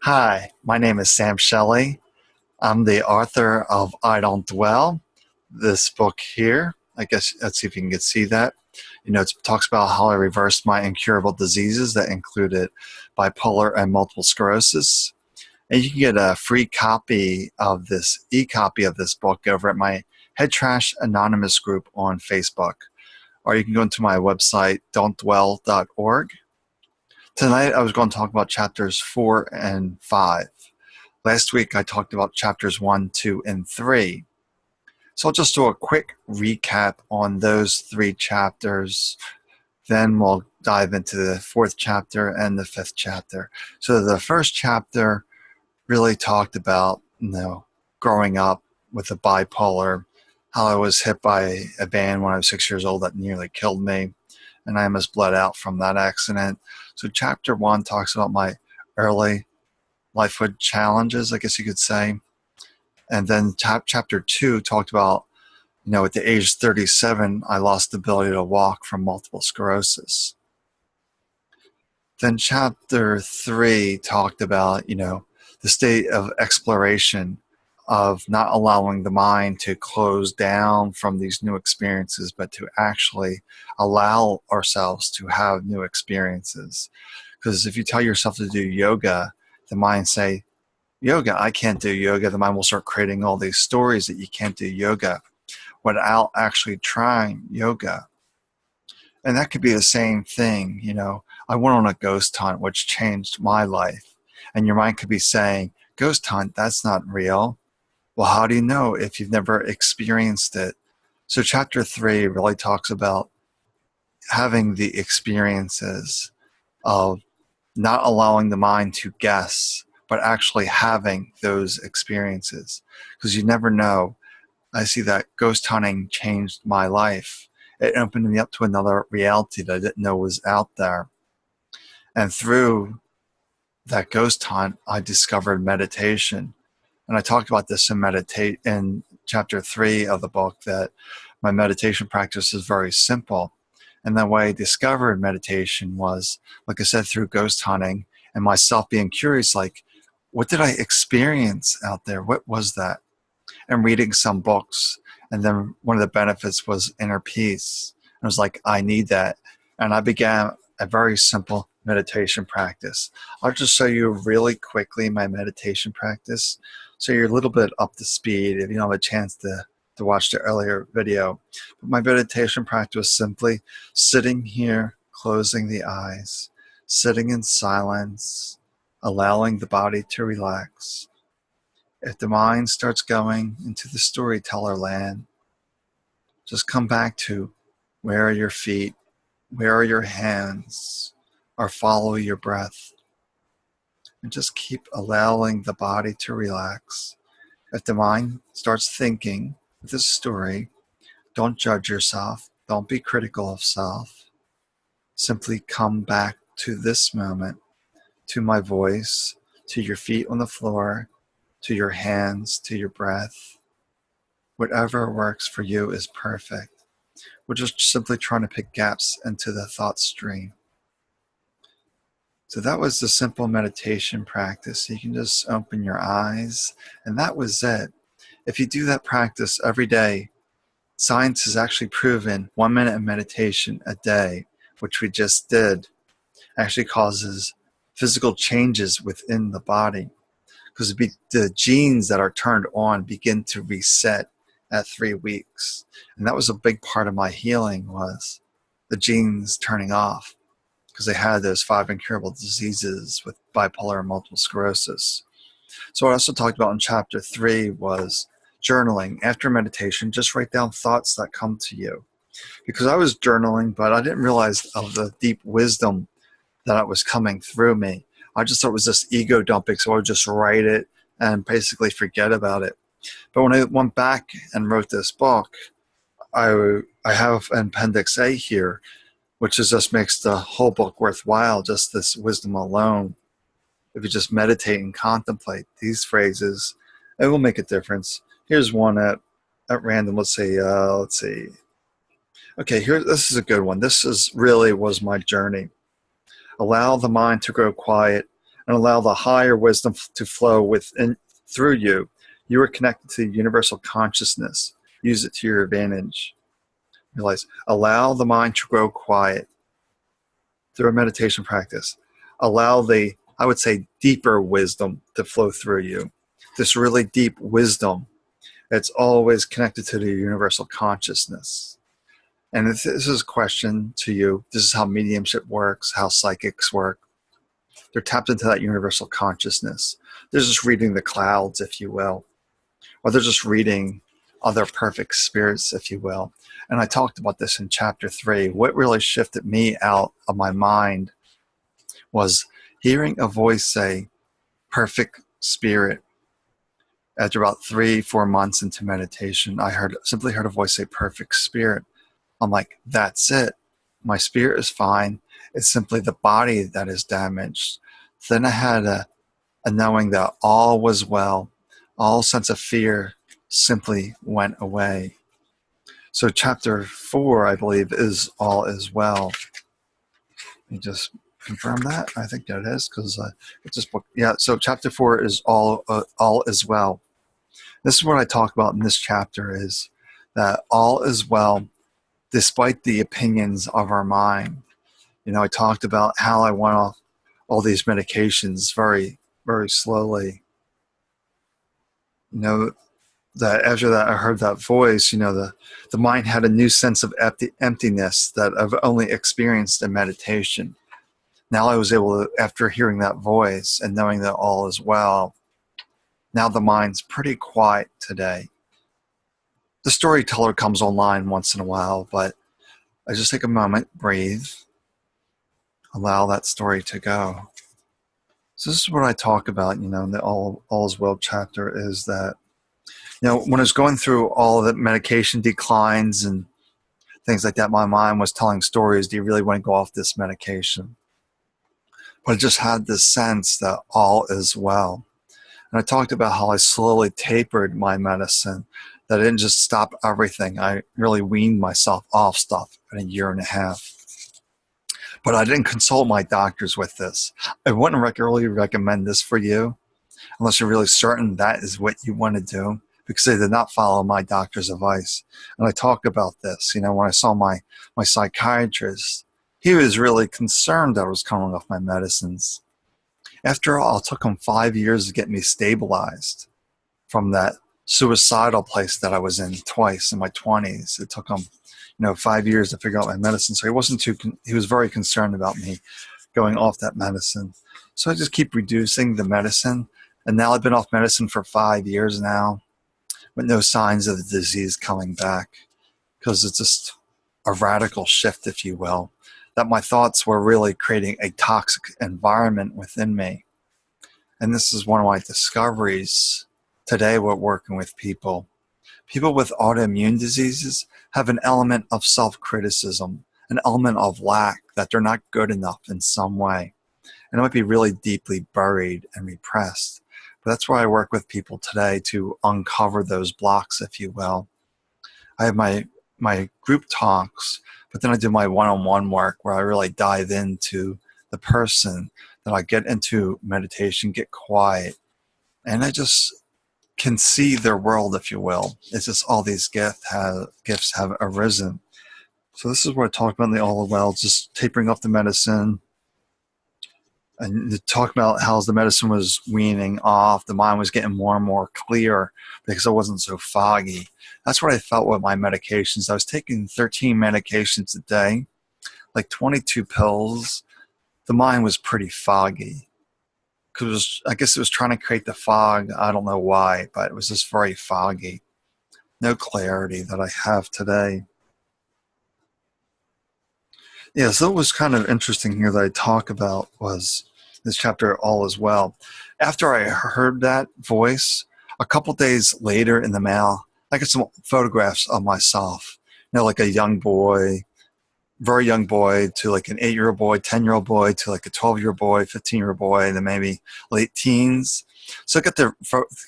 Hi, my name is Sam Shelley. I'm the author of I Don't Dwell, this book here. I guess let's see if you can see that. It talks about how I reversed my incurable diseases that included bipolar and multiple sclerosis. And you can get a free copy of this, e-copy of this book over at my Head Trash Anonymous group on Facebook. Or you can go into my website, don'tdwell.org. Tonight I was going to talk about chapters 4 and 5. Last week I talked about chapters 1, 2, and 3. So I'll just do a quick recap on those 3 chapters. Then we'll dive into the 4th chapter and the 5th chapter. So the first chapter really talked about, growing up with a bipolar, how I was hit by a van when I was 6 years old that nearly killed me, and I almost bled out from that accident. So chapter 1 talks about my early lifehood challenges, I guess you could say. And then chapter 2 talked about, at the age of 37, I lost the ability to walk from multiple sclerosis. Then chapter 3 talked about, the state of exploration, of not allowing the mind to close down from these new experiences, but to actually allow ourselves to have new experiences. Because if you tell yourself to do yoga, the mind say, yoga, I can't do yoga. The mind will start creating all these stories that you can't do yoga without actually trying yoga. And that could be the same thing. I went on a ghost hunt, which changed my life. And your mind could be saying, ghost hunt, that's not real. Well, how do you know if you've never experienced it? So chapter 3 really talks about having the experiences of not allowing the mind to guess, but actually having those experiences. Because you never know. I see that ghost hunting changed my life. It opened me up to another reality that I didn't know was out there. And through that ghost hunt, I discovered meditation. And I talked about this in chapter 3 of the book, that my meditation practice is very simple. And the way I discovered meditation was, like I said, through ghost hunting and myself being curious, like, what did I experience out there? What was that? And reading some books. And then one of the benefits was inner peace. I was like, I need that. And I began a very simple meditation practice. I'll just show you really quickly my meditation practice, so you're a little bit up to speed if you don't have a chance to watch the earlier video. But my meditation practice was simply sitting here, closing the eyes, sitting in silence, allowing the body to relax. If the mind starts going into the storyteller land, just come back to, where are your feet? Where are your hands? Or follow your breath. And just keep allowing the body to relax. If the mind starts thinking this story, don't judge yourself. Don't be critical of self. Simply come back to this moment, to my voice, to your feet on the floor, to your hands, to your breath. Whatever works for you is perfect. We're just simply trying to pick gaps into the thought stream. So that was the simple meditation practice. You can just open your eyes, and that was it. If you do that practice every day, science has actually proven 1 minute of meditation a day, which we just did, actually causes physical changes within the body. Because the genes that are turned on begin to reset at 3 weeks. And that was a big part of my healing, was the genes turning off, because they had those 5 incurable diseases with bipolar and multiple sclerosis. So what I also talked about in chapter 3 was journaling. After meditation, just write down thoughts that come to you. Because I was journaling, but I didn't realize of the deep wisdom that was coming through me. I just thought it was just ego dumping, so I would just write it and basically forget about it. But when I went back and wrote this book, I have an appendix A here, which just makes the whole book worthwhile, just this wisdom alone. If you just meditate and contemplate these phrases, it will make a difference. Here's one at random. Let's see. Okay, this is a good one. This really was my journey. Allow the mind to grow quiet and allow the higher wisdom to flow within through you. You are connected to the universal consciousness. Use it to your advantage. Realize, allow the mind to grow quiet through a meditation practice. Allow the, I would say, deeper wisdom to flow through you. This really deep wisdom that's always connected to the universal consciousness. And if this is a question to you, this is how mediumship works, how psychics work. They're tapped into that universal consciousness. They're just reading the clouds, if you will. Or they're just reading other perfect spirits, if you will. And I talked about this in chapter 3. What really shifted me out of my mind was hearing a voice say, perfect spirit. After about 3-4 months into meditation, I simply heard a voice say, perfect spirit. I'm like, that's it. My spirit is fine. It's simply the body that is damaged. Then I had a knowing that all was well. All sense of fear simply went away. So chapter 4, I believe, is all is well. Let me just confirm that. I think that is because it's this book. Yeah. So chapter 4 is all is well. This is what I talk about in this chapter: is that all is well, despite the opinions of our mind. You know, I talked about how I went off all these medications very, very slowly. You know, that after that I heard that voice, you know, the mind had a new sense of emptiness that I've only experienced in meditation. Now I was able to, after hearing that voice and knowing that all is well, now the mind's pretty quiet today. The storyteller comes online once in a while, but I just take a moment, breathe, allow that story to go. So this is what I talk about, you know, in the all is well chapter, is that, you know, when I was going through all the medication declines and things like that, my mind was telling stories. Do you really want to go off this medication? But I just had this sense that all is well. And I talked about how I slowly tapered my medicine, that I didn't just stop everything. I really weaned myself off stuff in a year and a half. But I didn't consult my doctors with this. I wouldn't really recommend this for you unless you're really certain that is what you want to do, because they did not follow my doctor's advice. And I talk about this, you know, when I saw my psychiatrist, he was really concerned that I was coming off my medicines. After all, it took him 5 years to get me stabilized from that suicidal place that I was in twice in my 20s. It took him, you know, 5 years to figure out my medicine. So he was very concerned about me going off that medicine. So I just keep reducing the medicine. And now I've been off medicine for 5 years now with no signs of the disease coming back, because it's just a radical shift, if you will, that my thoughts were really creating a toxic environment within me. And this is one of my discoveries today. We're working with people. People with autoimmune diseases have an element of self-criticism, an element of lack, that they're not good enough in some way. And it might be really deeply buried and repressed. But that's why I work with people today, to uncover those blocks, if you will. I have my group talks, but then I do my one-on-one work where I really dive into the person, that I get into meditation, get quiet, and I just can see their world, if you will. It's just all these gifts have arisen. So this is what I talk about in the all well, just tapering off the medicine, and to talk about how the medicine was weaning off, the mind was getting more and more clear because I wasn't so foggy. That's what I felt with my medications. I was taking 13 medications a day, like 22 pills. The mind was pretty foggy. I guess it was trying to create the fog. I don't know why, but it was just very foggy. No clarity that I have today. Yeah, so it was kind of interesting here that I talk about was this chapter, All Is Well. After I heard that voice, a couple days later in the mail, I got some photographs of myself. You know, like a young boy, very young boy, to like an 8-year-old boy, 10-year-old boy, to like a 12-year-old boy, 15-year-old boy, and then maybe late teens. So I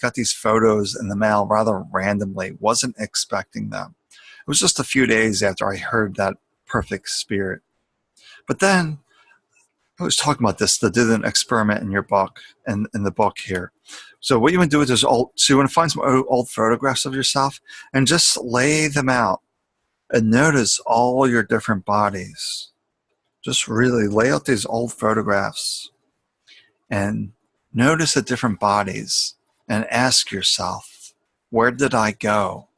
got these photos in the mail rather randomly. Wasn't expecting them. It was just a few days after I heard that perfect spirit. But then I was talking about this, to do an experiment in your book, in the book here. So what you want to do with those so you want to find some old photographs of yourself and just lay them out and notice all your different bodies. Just really lay out these old photographs and notice the different bodies and ask yourself, where did I go?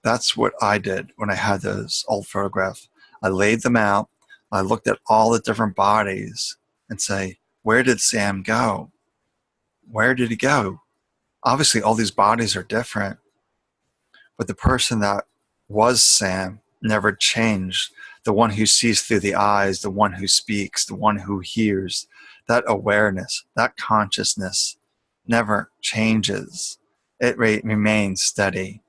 That's what I did when I had those old photographs. I laid them out. I looked at all the different bodies and say, where did Sam go? Where did he go? Obviously, all these bodies are different, but the person that was Sam never changed. The one who sees through the eyes, the one who speaks, the one who hears, that awareness, that consciousness never changes. It remains steady.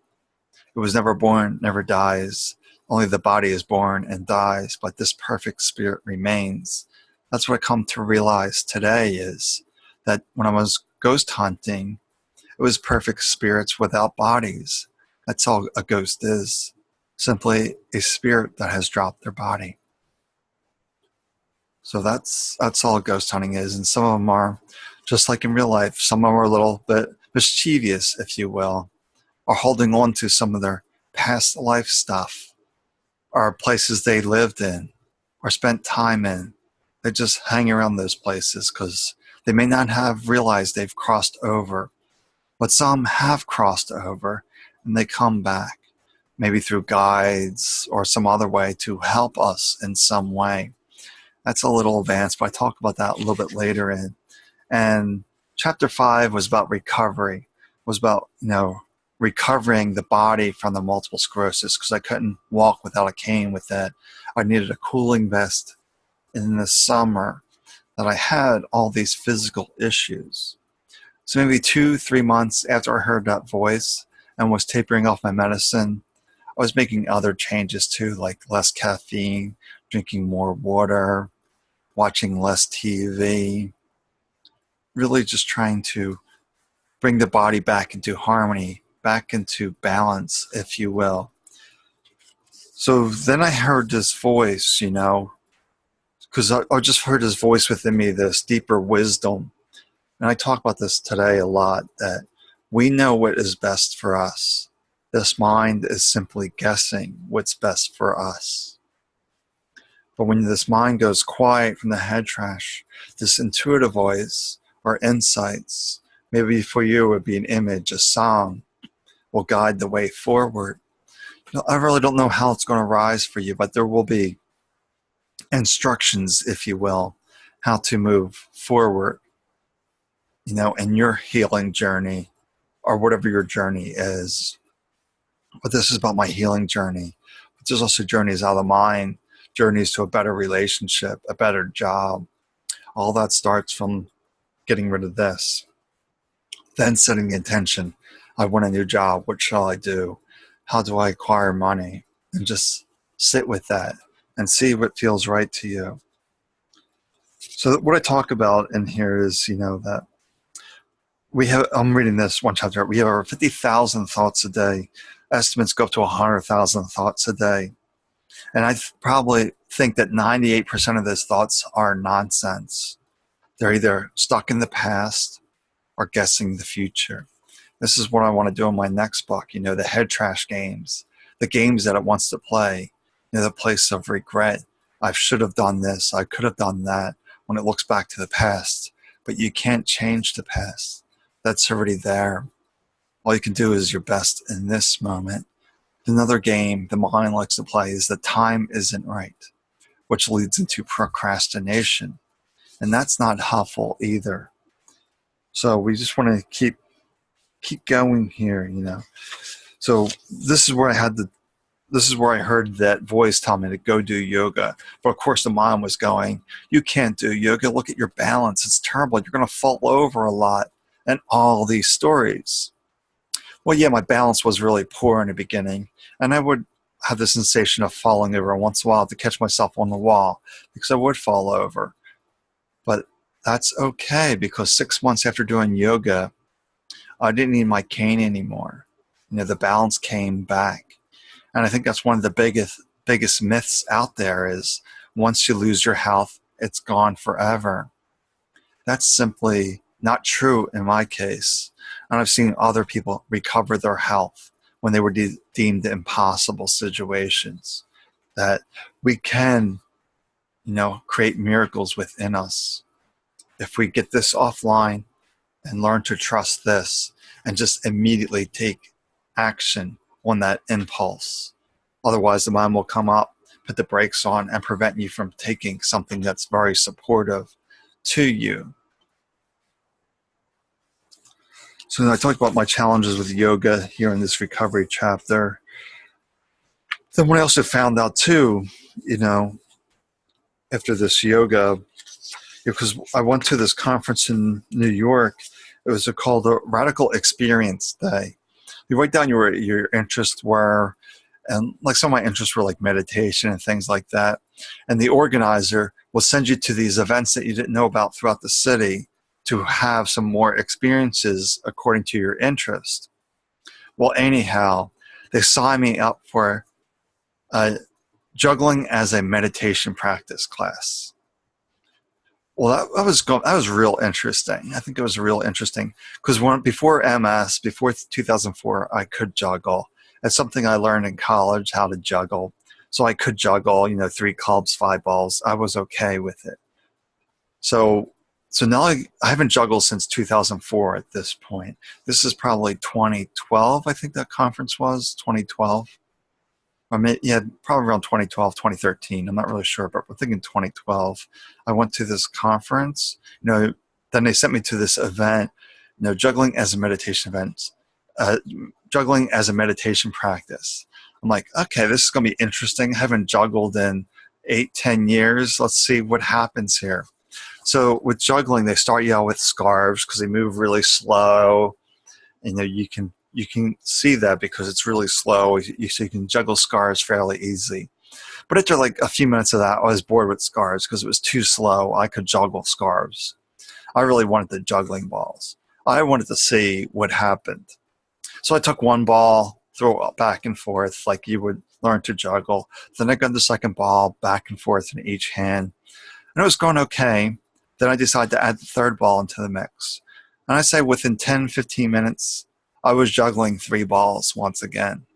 It was never born, never dies. Only the body is born and dies, but this perfect spirit remains. That's what I come to realize today, is that when I was ghost hunting, it was perfect spirits without bodies. That's all a ghost is. Simply a spirit that has dropped their body. So that's all ghost hunting is. And some of them are just like in real life. Some of them are a little bit mischievous, if you will, or holding on to some of their past life stuff, or places they lived in or spent time in. They just hang around those places because they may not have realized they've crossed over. But some have crossed over and they come back, maybe through guides or some other way to help us in some way. That's a little advanced, but I talk about that a little bit later in. And chapter 5 was about recovery, was about, recovering the body from the multiple sclerosis, because I couldn't walk without a cane with it. I needed a cooling vest in the summer, that I had all these physical issues. So maybe 2-3 months after I heard that voice and was tapering off my medicine, I was making other changes too, like less caffeine, drinking more water, watching less TV, really just trying to bring the body back into harmony, back into balance, if you will. So then I heard this voice, because I just heard his voice within me, this deeper wisdom. And I talk about this today a lot, that we know what is best for us. This mind is simply guessing what's best for us. But when this mind goes quiet from the head trash, this intuitive voice or insights, maybe for you it would be an image, a song, will guide the way forward. I really don't know how it's going to rise for you, but there will be instructions, if you will, how to move forward, in your healing journey, or whatever your journey is. But this is about my healing journey. But there's also journeys out of the mind, journeys to a better relationship, a better job. All that starts from getting rid of this. Then setting the intention. I want a new job. What shall I do? How do I acquire money? And just sit with that and see what feels right to you. So what I talk about in here is, that I'm reading this one chapter. We have over 50,000 thoughts a day. Estimates go up to 100,000 thoughts a day. And I probably think that 98% of those thoughts are nonsense. They're either stuck in the past or guessing the future. This is what I want to do in my next book, the head trash games, the games that it wants to play, the place of regret. I should have done this, I could have done that, when it looks back to the past. But you can't change the past. That's already there. All you can do is your best in this moment. Another game the mind likes to play is that time isn't right, which leads into procrastination. And that's not helpful either. So we just want to keep going here, So this is where I heard that voice tell me to go do yoga. But of course the mind was going, you can't do yoga. Look at your balance. It's terrible. You're going to fall over a lot. And all these stories. Well, yeah, my balance was really poor in the beginning. And I would have the sensation of falling over once in a while to catch myself on the wall, because I would fall over. But that's okay, because 6 months after doing yoga, I didn't need my cane anymore. The balance came back. And I think that's one of the biggest myths out there is, once you lose your health, it's gone forever. That's simply not true in my case. And I've seen other people recover their health when they were deemed impossible situations. That we can, create miracles within us. If we get this offline and learn to trust this and just immediately take action on that impulse. Otherwise, the mind will come up, put the brakes on, and prevent you from taking something that's very supportive to you. So I talked about my challenges with yoga here in this recovery chapter. Then what I also found out too, after this yoga, because I went to this conference in New York. It was called a Radical Experience Day. You write down your interests were, and like some of my interests were like meditation and things like that. And the organizer will send you to these events that you didn't know about throughout the city to have some more experiences according to your interest. Well, anyhow, they signed me up for juggling as a meditation practice class. Well, that was real interesting. I think it was real interesting because before MS, before 2004, I could juggle. It's something I learned in college, how to juggle. So I could juggle, 3 clubs, 5 balls. I was okay with it. So now I haven't juggled since 2004 at this point. This is probably 2012, I think that conference was, 2012. Probably around 2012, 2013. I'm not really sure, but we're thinking 2012. I went to this conference, then they sent me to this event, juggling as a meditation event, juggling as a meditation practice. I'm like, okay, this is going to be interesting. I haven't juggled in 8-10 years. Let's see what happens here. So with juggling, they start you out with scarves because they move really slow. You can see that because it's really slow. So you can juggle scars fairly easy. But after like a few minutes of that, I was bored with scars because it was too slow. I could juggle scarves. I really wanted the juggling balls. I wanted to see what happened. So I took one ball, throw it back and forth like you would learn to juggle. Then I got the second ball back and forth in each hand. And it was going okay. Then I decided to add the third ball into the mix. And I say within 10, 15 minutes, I was juggling 3 balls once again.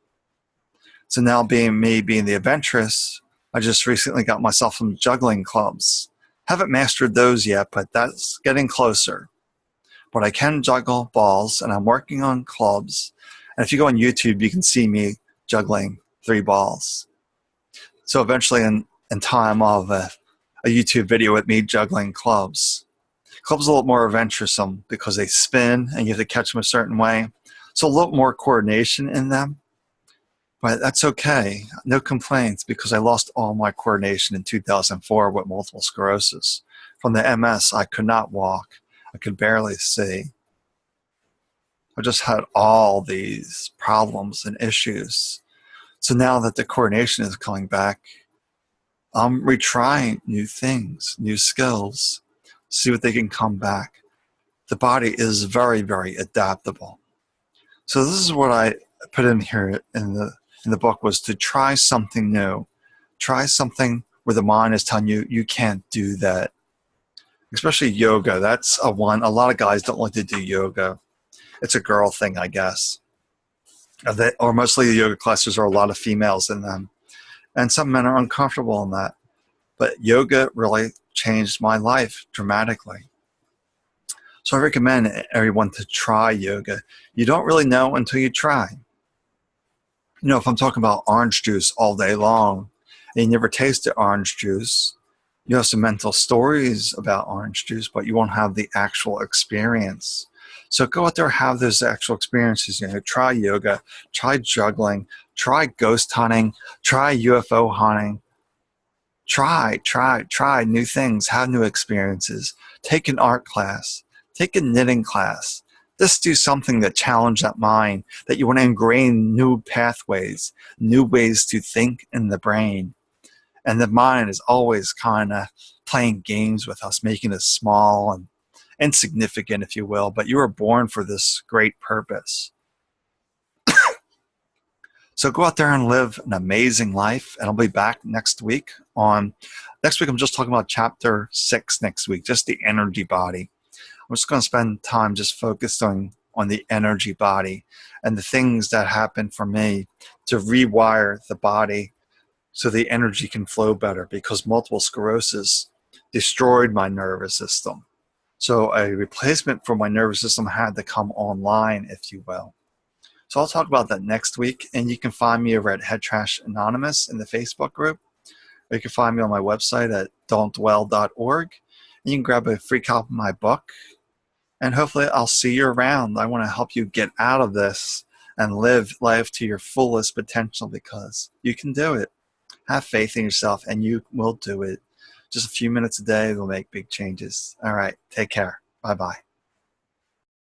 So now being the adventurous, I just recently got myself some juggling clubs. Haven't mastered those yet, but that's getting closer. But I can juggle balls, and I'm working on clubs. And if you go on YouTube, you can see me juggling 3 balls. So eventually in time, I'll have a YouTube video with me juggling clubs. Clubs are a little more adventuresome because they spin, and you have to catch them a certain way. So a little more coordination in them, but that's okay. No complaints because I lost all my coordination in 2004 with multiple sclerosis. From the MS, I could not walk. I could barely see. I just had all these problems and issues. So now that the coordination is coming back, I'm retrying new things, new skills, see what they can come back. The body is very, very adaptable. So this is what I put in here in the book, was to try something new. Try something where the mind is telling you you can't do that. Especially yoga. That's a lot of guys don't like to do yoga. It's a girl thing, I guess. Or mostly the yoga classes are a lot of females in them. And some men are uncomfortable in that. But yoga really changed my life dramatically. So I recommend everyone to try yoga. You don't really know until you try. If I'm talking about orange juice all day long and you never tasted orange juice, you have some mental stories about orange juice, but you won't have the actual experience. So go out there, have those actual experiences. Try yoga, try juggling, try ghost hunting, try UFO hunting. Try new things, have new experiences. Take an art class, take a knitting class. Just do something that challenge that mind, that you want to ingrain new pathways, new ways to think in the brain. And the mind is always kind of playing games with us, making us small and insignificant, if you will. But you were born for this great purpose. So go out there and live an amazing life. And I'll be back next week next week I'm just talking about chapter 6 next week, just the energy body. I'm just going to spend time just focusing on the energy body and the things that happen for me to rewire the body so the energy can flow better, because multiple sclerosis destroyed my nervous system. So a replacement for my nervous system had to come online, if you will. So I'll talk about that next week, and you can find me over at Head Trash Anonymous in the Facebook group, or you can find me on my website at don'tdwell.org, and you can grab a free copy of my book, and hopefully I'll see you around. I want to help you get out of this and live life to your fullest potential, because you can do it. Have faith in yourself, and you will do it. Just a few minutes a day will make big changes. All right, take care. Bye-bye.